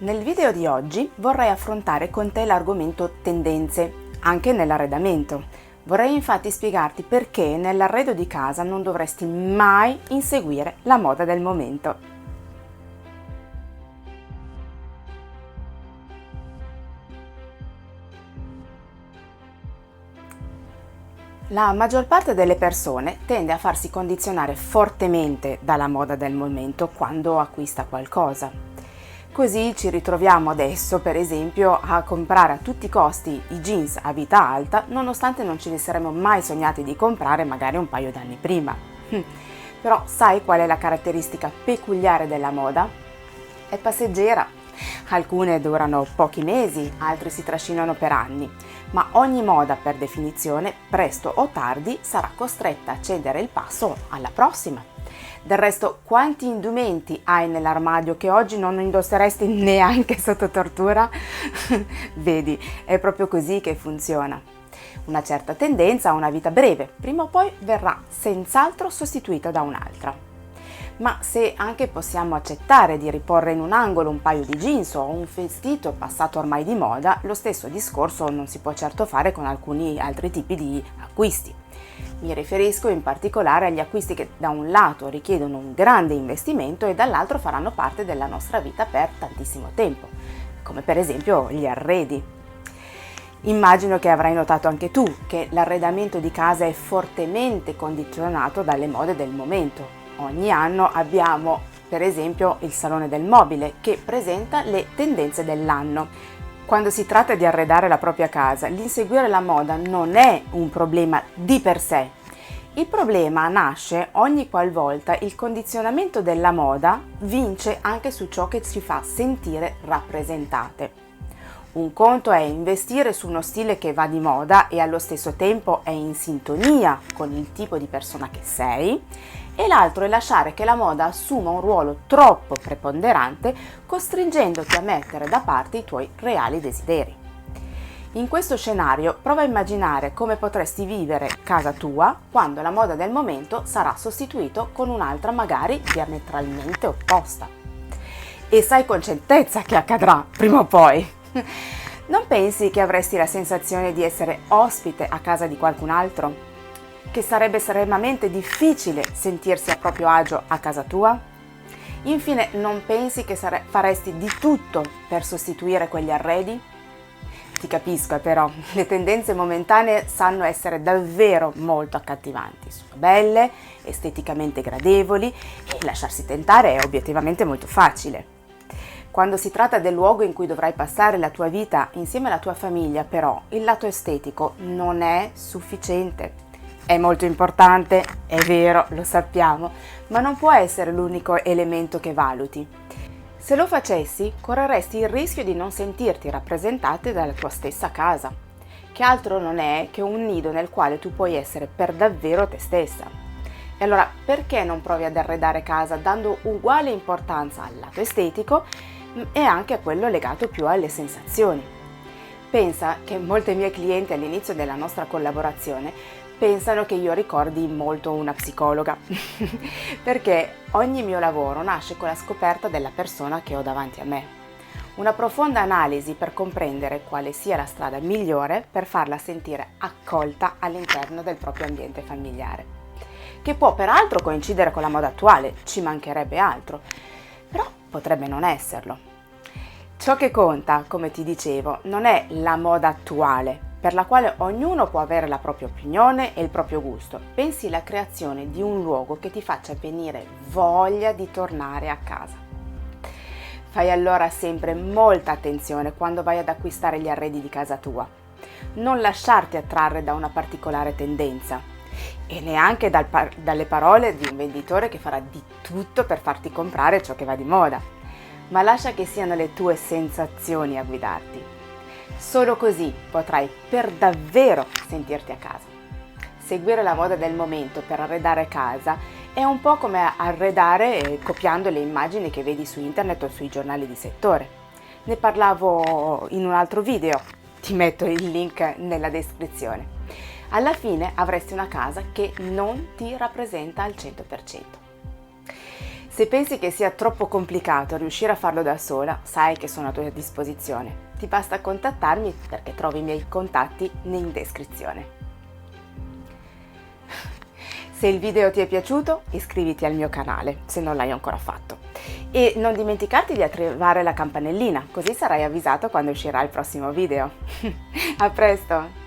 Nel video di oggi vorrei affrontare con te l'argomento tendenze, anche nell'arredamento. Vorrei infatti spiegarti perché nell'arredo di casa non dovresti mai inseguire la moda del momento. La maggior parte delle persone tende a farsi condizionare fortemente dalla moda del momento quando acquista qualcosa. Così ci ritroviamo adesso, per esempio, a comprare a tutti i costi i jeans a vita alta, nonostante non ce ne saremmo mai sognati di comprare magari un paio d'anni prima. Però sai qual è la caratteristica peculiare della moda? È passeggera. Alcune durano pochi mesi, altre si trascinano per anni, ma ogni moda, per definizione, presto o tardi sarà costretta a cedere il passo alla prossima. Del resto, quanti indumenti hai nell'armadio che oggi non indosseresti neanche sotto tortura? Vedi, è proprio così che funziona. Una certa tendenza ha una vita breve, prima o poi verrà senz'altro sostituita da un'altra. Ma se anche possiamo accettare di riporre in un angolo un paio di jeans o un vestito passato ormai di moda, lo stesso discorso non si può certo fare con alcuni altri tipi di acquisti. Mi riferisco in particolare agli acquisti che da un lato richiedono un grande investimento e dall'altro faranno parte della nostra vita per tantissimo tempo, come per esempio gli arredi. Immagino che avrai notato anche tu che l'arredamento di casa è fortemente condizionato dalle mode del momento. Ogni anno abbiamo per esempio il Salone del Mobile che presenta le tendenze dell'anno. Quando si tratta di arredare la propria casa, l'inseguire la moda non è un problema di per sé. Il problema nasce ogni qualvolta il condizionamento della moda vince anche su ciò che ci fa sentire rappresentate. Un conto è investire su uno stile che va di moda e allo stesso tempo è in sintonia con il tipo di persona che sei, e l'altro è lasciare che la moda assuma un ruolo troppo preponderante, costringendoti a mettere da parte i tuoi reali desideri. In questo scenario prova a immaginare come potresti vivere casa tua quando la moda del momento sarà sostituito con un'altra magari diametralmente opposta. E sai con certezza che accadrà prima o poi. Non pensi che avresti la sensazione di essere ospite a casa di qualcun altro? Che sarebbe estremamente difficile sentirsi a proprio agio a casa tua? Infine, non pensi che faresti di tutto per sostituire quegli arredi? Ti capisco, però, le tendenze momentanee sanno essere davvero molto accattivanti, sono belle, esteticamente gradevoli e lasciarsi tentare è obiettivamente molto facile. Quando si tratta del luogo in cui dovrai passare la tua vita insieme alla tua famiglia, però, il lato estetico non è sufficiente. È molto importante, è vero, lo sappiamo, ma non può essere l'unico elemento che valuti. Se lo facessi, correresti il rischio di non sentirti rappresentata dalla tua stessa casa, che altro non è che un nido nel quale tu puoi essere per davvero te stessa. E allora, perché non provi ad arredare casa dando uguale importanza al lato estetico e anche a quello legato più alle sensazioni? Pensa che molte mie clienti all'inizio della nostra collaborazione pensano che io ricordi molto una psicologa, perché ogni mio lavoro nasce con la scoperta della persona che ho davanti a me. Una profonda analisi per comprendere quale sia la strada migliore per farla sentire accolta all'interno del proprio ambiente familiare, che può peraltro coincidere con la moda attuale, ci mancherebbe altro, però potrebbe non esserlo. Ciò che conta, come ti dicevo, non è la moda attuale, per la quale ognuno può avere la propria opinione e il proprio gusto, bensì la creazione di un luogo che ti faccia venire voglia di tornare a casa. Fai allora sempre molta attenzione quando vai ad acquistare gli arredi di casa tua. Non lasciarti attrarre da una particolare tendenza e neanche dalle parole di un venditore che farà di tutto per farti comprare ciò che va di moda, ma lascia che siano le tue sensazioni a guidarti. Solo così potrai per davvero sentirti a casa. Seguire la moda del momento per arredare casa è un po' come arredare copiando le immagini che vedi su internet o sui giornali di settore. Ne parlavo in un altro video, ti metto il link nella descrizione. Alla fine avresti una casa che non ti rappresenta al 100%. Se pensi che sia troppo complicato riuscire a farlo da sola, sai che sono a tua disposizione. Ti basta contattarmi perché trovi i miei contatti in descrizione. Se il video ti è piaciuto, iscriviti al mio canale se non l'hai ancora fatto e non dimenticarti di attivare la campanellina, così sarai avvisato quando uscirà il prossimo video. A presto!